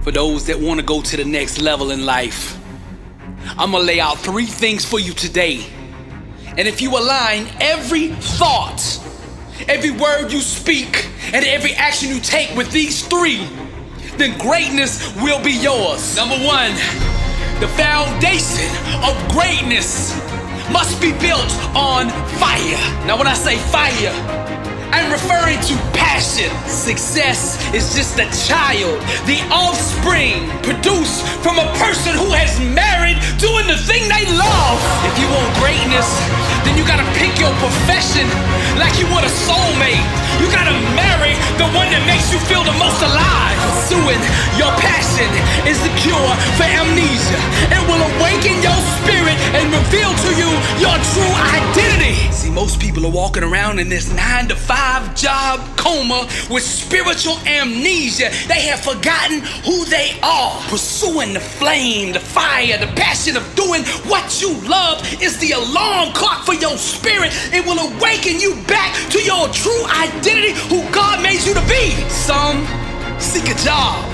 For those that want to go to the next level in life, I'm gonna lay out 3 things for you today. And if you align every thought, every word you speak, and every action you take with these 3, then greatness will be yours. Number 1, the foundation of greatness must be built on fire. Now when I say fire, I'm referring to passion. Success is just a child, the offspring produced from a person who has married doing the thing they love. If you want greatness, then you gotta pick your profession like you would a soulmate. You gotta marry the one that makes you feel the most alive. Pursuing your passion is the cure for amnesia. It will awaken your spirit and reveal to you your true identity. See, most people are walking around in this 9-to-5 job coma with spiritual amnesia. They have forgotten who they are. Pursuing the flame, the fire, the passion of doing what you love is the alarm clock for your spirit. It will awaken you back to your true identity, who God made you to be. Some seek a job.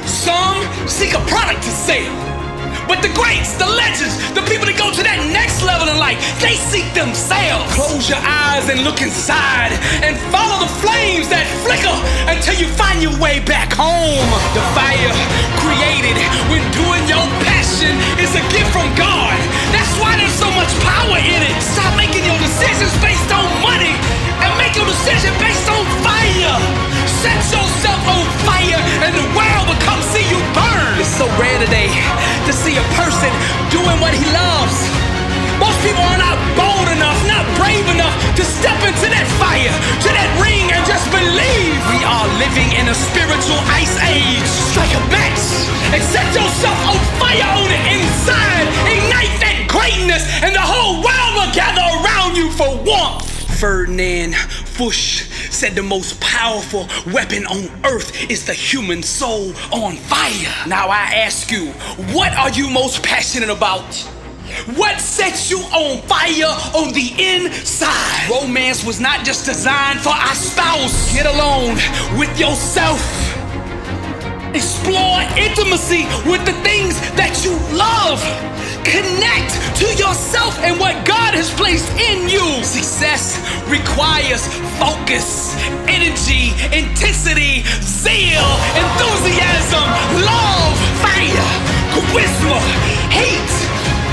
Some seek a product to sell. But the greats, the legends, the people that go to that next level in life, they seek themselves. Close your eyes and look inside and follow the flames that flicker until you find your way back home. The fire created when doing your passion is a gift from God. That's why there's so much power in it. Stop making your decisions based on money and make your decision based on fire. Set yourself on fire and the world will come see you burn. It's so rare today to see a person doing what he loves. Most people are not bold enough, not brave enough to step into that fire, to that ring, and just believe. We are living in a spiritual ice age. Strike a match and set yourself on fire on the inside. Ignite that greatness and the whole world will gather around you for warmth. Ferdinand Fuchs said the most powerful weapon on earth is the human soul on fire. Now I ask you, what are you most passionate about? What sets you on fire on the inside? Romance was not just designed for our spouse. Get alone with yourself. Explore intimacy with the things that you love. Connect to yourself and what God has placed in you. Success requires focus, energy, intensity, zeal, enthusiasm, love, fire, charisma, hate,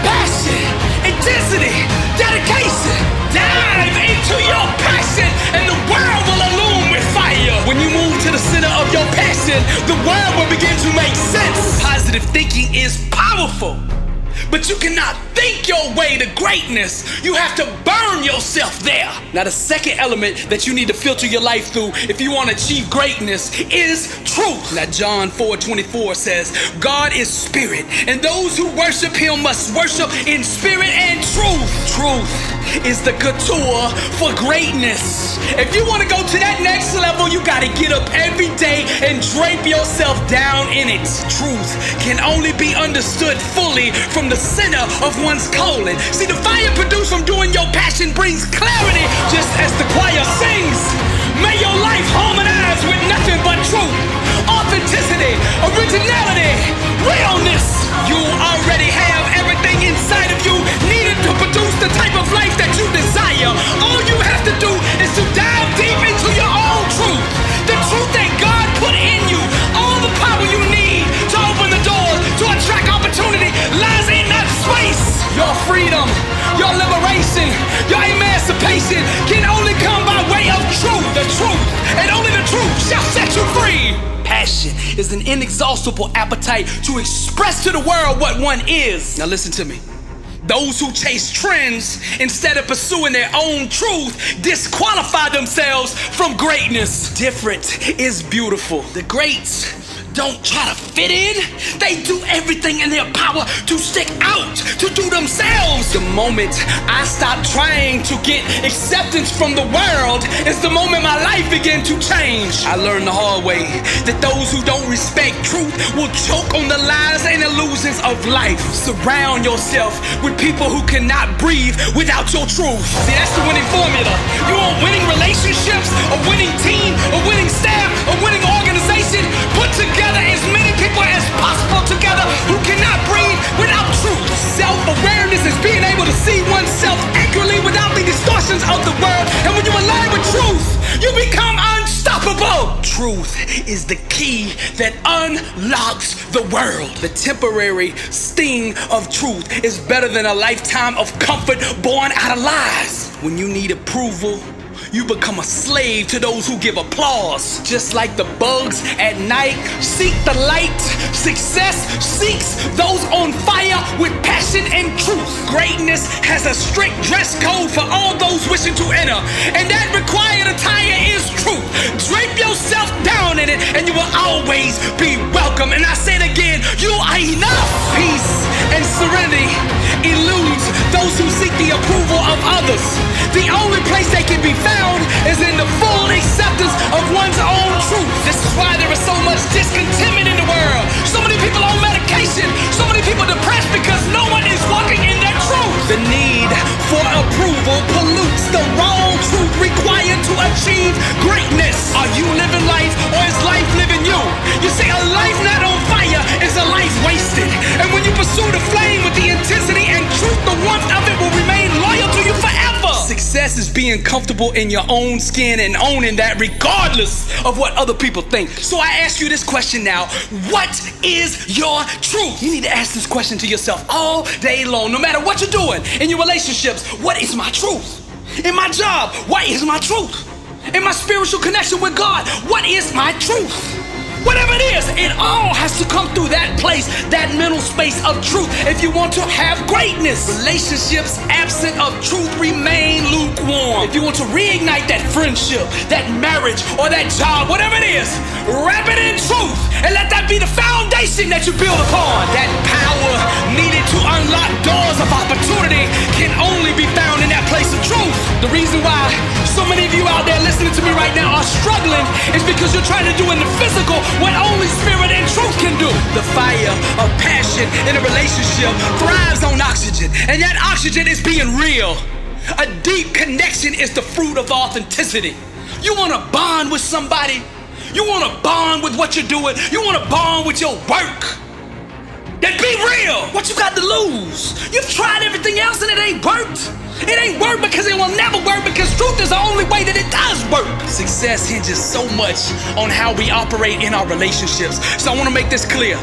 passion, intensity, dedication. Dive into your passion and the world will illume with fire. When you move to the center of your passion, the world will begin to make sense. Positive thinking is powerful, but you cannot think your way to greatness. You have to burn yourself there. Now the second element that you need to filter your life through if you want to achieve greatness is truth. Now John 4:24 says, God is spirit, and those who worship him must worship in spirit and truth. Truth is the couture for greatness. If you want to go to that next level, you got to get up every day and drape yourself down in it. Truth can only be understood fully from the center of one's calling. See, the fire produced from doing your passion brings clarity, just as the choir sings. May your life harmonize with nothing but truth, authenticity, originality, realness. You already have everything inside of you needed to produce the type of life that you desire. All you have to do is to dive deep into your own truth, the truth that God put in you. All the power you need to open the doors to attract opportunity lies in that space. Your freedom, your liberation, your emancipation can only come by way of truth. The truth, and only the truth shall set you free. Passion is an inexhaustible appetite to express to the world what one is. Now listen to me. Those who chase trends instead of pursuing their own truth disqualify themselves from greatness. Different is beautiful. The greats don't try to fit in. They do everything in their power to stick out, to do themselves. The moment I stop trying to get acceptance from the world is the moment my life began to change. I learned the hard way that those who don't respect truth will choke on the lies and illusions of life. Surround yourself with people who cannot breathe without your truth. See, that's the winning formula. You want winning relationships, a winning team, a winning staff, a winning organization? Put together as many people truth is the key that unlocks the world. The temporary sting of truth is better than a lifetime of comfort born out of lies. When you need approval, you become a slave to those who give applause. Just like the bugs at night seek the light, success seeks those on fire with passion and truth. Greatness has a strict dress code for all those wishing to enter, and that required attire is truth. Drape yourself down in it and you will always be welcome. And I say it again, you are enough. Peace and serenity eludes those who seek the approval of others. The only place they can be found is in the full acceptance of one's own truth. This is why there is so much discontentment in the world. So many people on medication, so many people depressed because no one is walking in their truth. The need for approval pollutes the wrong truth required to achieve greatness. Are you living life or is life living you? You see, a life not on fire is a life wasted. And when you pursue the flame with the intensity and truth, the warmth of it will remain loyal to you forever. Success is being comfortable in your own skin and owning that regardless of what other people think. So I ask you this question now. What is your truth? You need to ask this question to yourself all day long, no matter what you're doing. In your relationships, what is my truth? In my job, what is my truth? In my spiritual connection with God, what is my truth? Whatever it is, it all has to come through that place, that mental space of truth if you want to have greatness. Relationships absent of truth remain lukewarm. If you want to reignite that friendship, that marriage, or that job, whatever it is, wrap it in truth and let that be the foundation that you build upon. That power needed to unlock doors of opportunity can only be found in that place of truth. The reason why so many of you out there listening to me right now are struggling is because you're trying to do in the physical what only spirit and truth can do. The fire of passion in a relationship thrives on oxygen, and that oxygen is being real. A deep connection is the fruit of authenticity. You want to bond with somebody? You want to bond with what you're doing? You want to bond with your work? Then be real. What you got to lose? You've tried everything else and it ain't worked. It ain't work because it will never work, because truth is the only way that it does work. Success hinges so much on how we operate in our relationships. So I want to make this clear.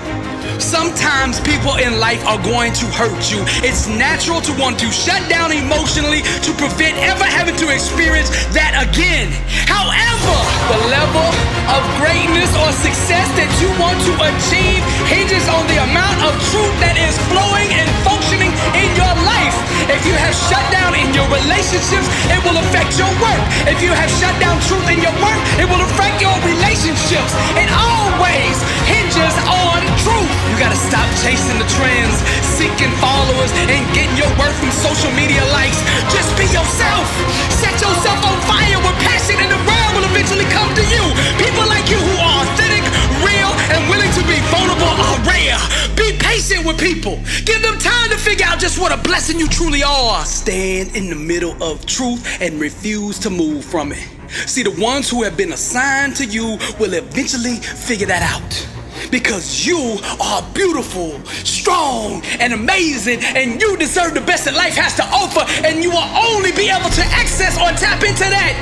Sometimes people in life are going to hurt you. It's natural to want to shut down emotionally to prevent ever having to experience that again. However, the level of greatness or success that you want to achieve hinges on the amount of truth that is flowing and functioning in your life. If you have shut down in your relationships, it will affect your work. If you have shut down truth in your work, it will affect your relationships. It always hinges on truth. You gotta stop chasing the trends, seeking followers, and getting your worth from social media likes. Just be yourself. Set yourself on fire with passion, and the world will eventually come to you. People like you who are authentic, real, and willing to be vulnerable are rare. Be patient with people. Give them time to figure out just what a blessing you truly are. Stand in the middle of truth and refuse to move from it. See, the ones who have been assigned to you will eventually figure that out. Because you are beautiful, strong, and amazing, and you deserve the best that life has to offer, and you will only be able to access or tap into that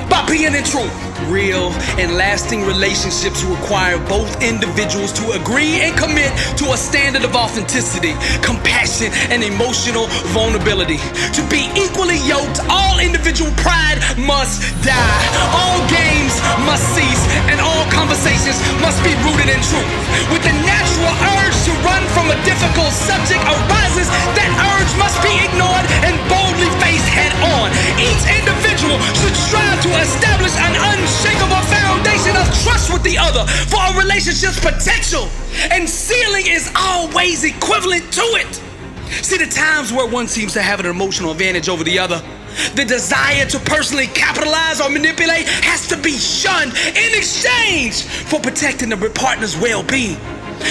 by being in truth. Real and lasting relationships require both individuals to agree and commit to a standard of authenticity, compassion, and emotional vulnerability. To be equally yoked, all individual pride must die. All games must cease, and all conversations must be rooted in truth. With the natural urge to run from a difficult subject arises, that urge must be ignored and boldly faced head on. Each individual should strive to establish an unshakable foundation of trust with the other for a relationship's potential, and ceiling is always equivalent to it. See, the times where one seems to have an emotional advantage over the other, the desire to personally capitalize or manipulate has to be shunned in exchange for protecting the partner's well-being.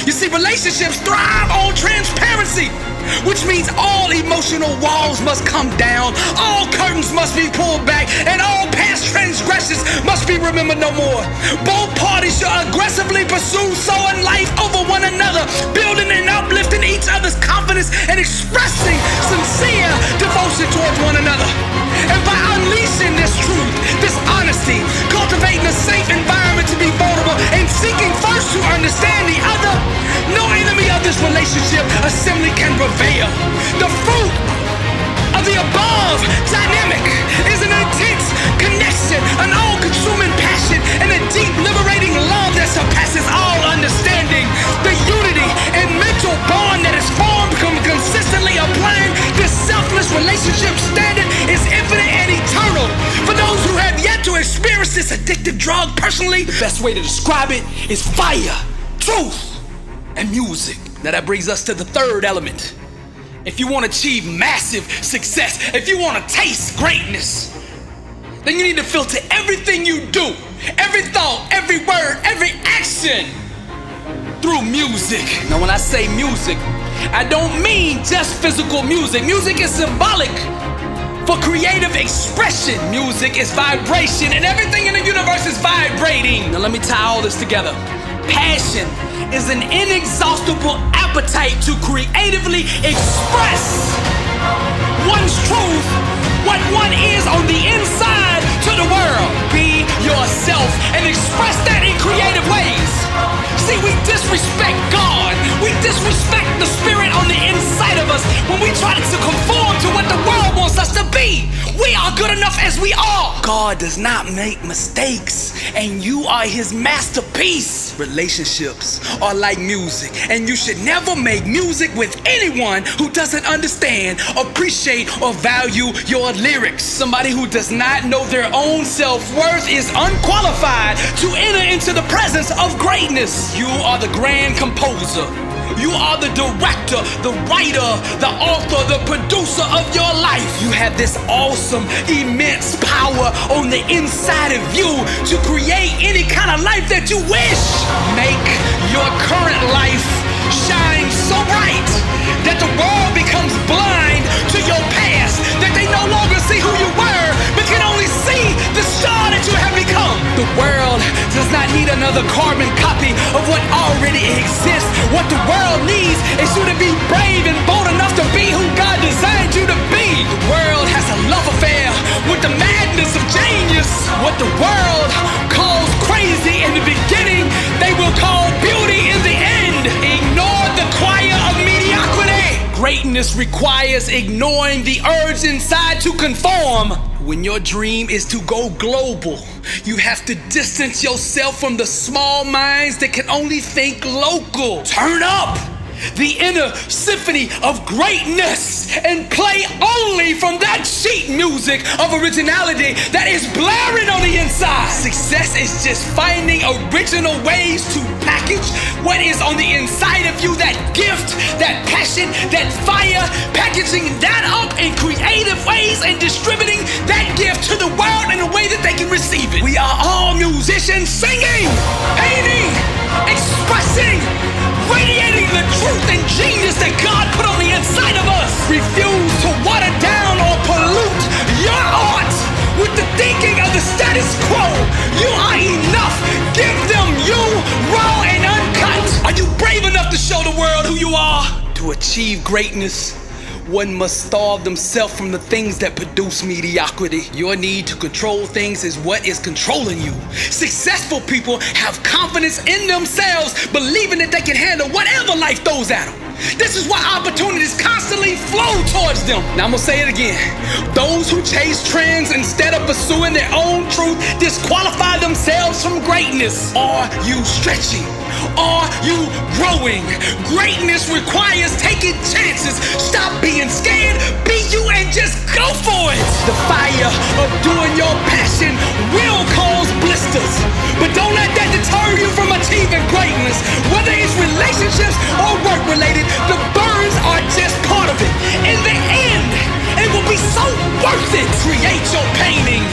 You see, relationships thrive on transparency, which means all emotional walls must come down, all curtains must be pulled back, and all past transgressions must be remembered no more. Both parties should aggressively pursue sowing life over one another, building and uplifting each other's confidence and expressing sincere devotion towards one another. And by unleashing this truth, this honesty, cultivating a safe environment to be addictive drug, personally, the best way to describe it is fire, truth, and music. Now that brings us to the third element. If you want to achieve massive success, if you want to taste greatness, then you need to filter everything you do, every thought, every word, every action through music. Now when I say music, I don't mean just physical music. Music is symbolic for creative expression. Music is vibration, and everything in the universe is vibrating. Now let me tie all this together. Passion is an inexhaustible appetite to creatively express one's truth, what one is on the inside, to the world. Be yourself and express that in creative ways. See, we disrespect God. We disrespect the spirit on the inside of us when we try to conform to what the world wants us to be. We are good enough as we are. God does not make mistakes, and you are his masterpiece. Relationships are like music, and you should never make music with anyone who doesn't understand, appreciate, or value your lyrics. Somebody who does not know their own self-worth is unqualified to enter into the presence of greatness. You are the grand composer. You are the director, the writer, the author, the producer of your life. You have this awesome, immense power on the inside of you to create any kind of life that you wish. Make your current life shine so bright that the world becomes blind to your past, that they no longer see who you were, but can only see the star that you have become. The world does not need another carbon copy of what already exists. What the world needs is you to be brave and bold enough to be who God designed you to be. The world has a love affair with the madness of genius. What the world calls crazy in the beginning, they will call beauty in the end. Ignore the choir of mediocrity. Greatness requires ignoring the urge inside to conform. When your dream is to go global, you have to distance yourself from the small minds that can only think local. Turn up the inner symphony of greatness and play only from that sheet music of originality that is blaring on the inside. Success is just finding original ways to package what is on the inside of you, that gift, that passion, that fire, packaging that up in creative ways and distributing that gift to the world in a way that they can receive it. We are all musicians singing, painting, expressing, radiating the truth and genius that God put on the inside of us. Refuse to water down or pollute your art with the thinking of the status quo. You are enough. Give them you, raw and uncut. Are you brave enough to show the world who you are? To achieve greatness, one must starve themselves from the things that produce mediocrity. Your need to control things is what is controlling you. Successful people have confidence in themselves, believing that they can handle whatever life throws at them. This is why opportunities constantly flow towards them. Now I'm gonna say it again. Those who chase trends instead of pursuing their own truth disqualify themselves from greatness. Are you stretching? Are you growing? Greatness requires taking chances. Stop being scared, be you and just go for it. The fire of doing your passion will cause blisters, but don't let that deter you from achieving greatness. Whether it's relationships or work related, the burns are just part of it. In the end, it will be so worth it. Create your painting,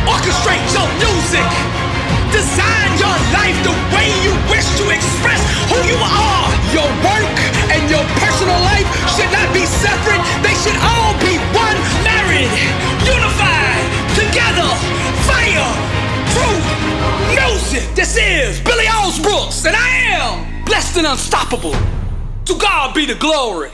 orchestrate your music, design your life the way you wish to express who you are. Your work and your personal life should not be separate. They should all be one, married, unified, together. Fire, truth, music. This is Billy Alsbrooks, and I am blessed and unstoppable. To God be the glory.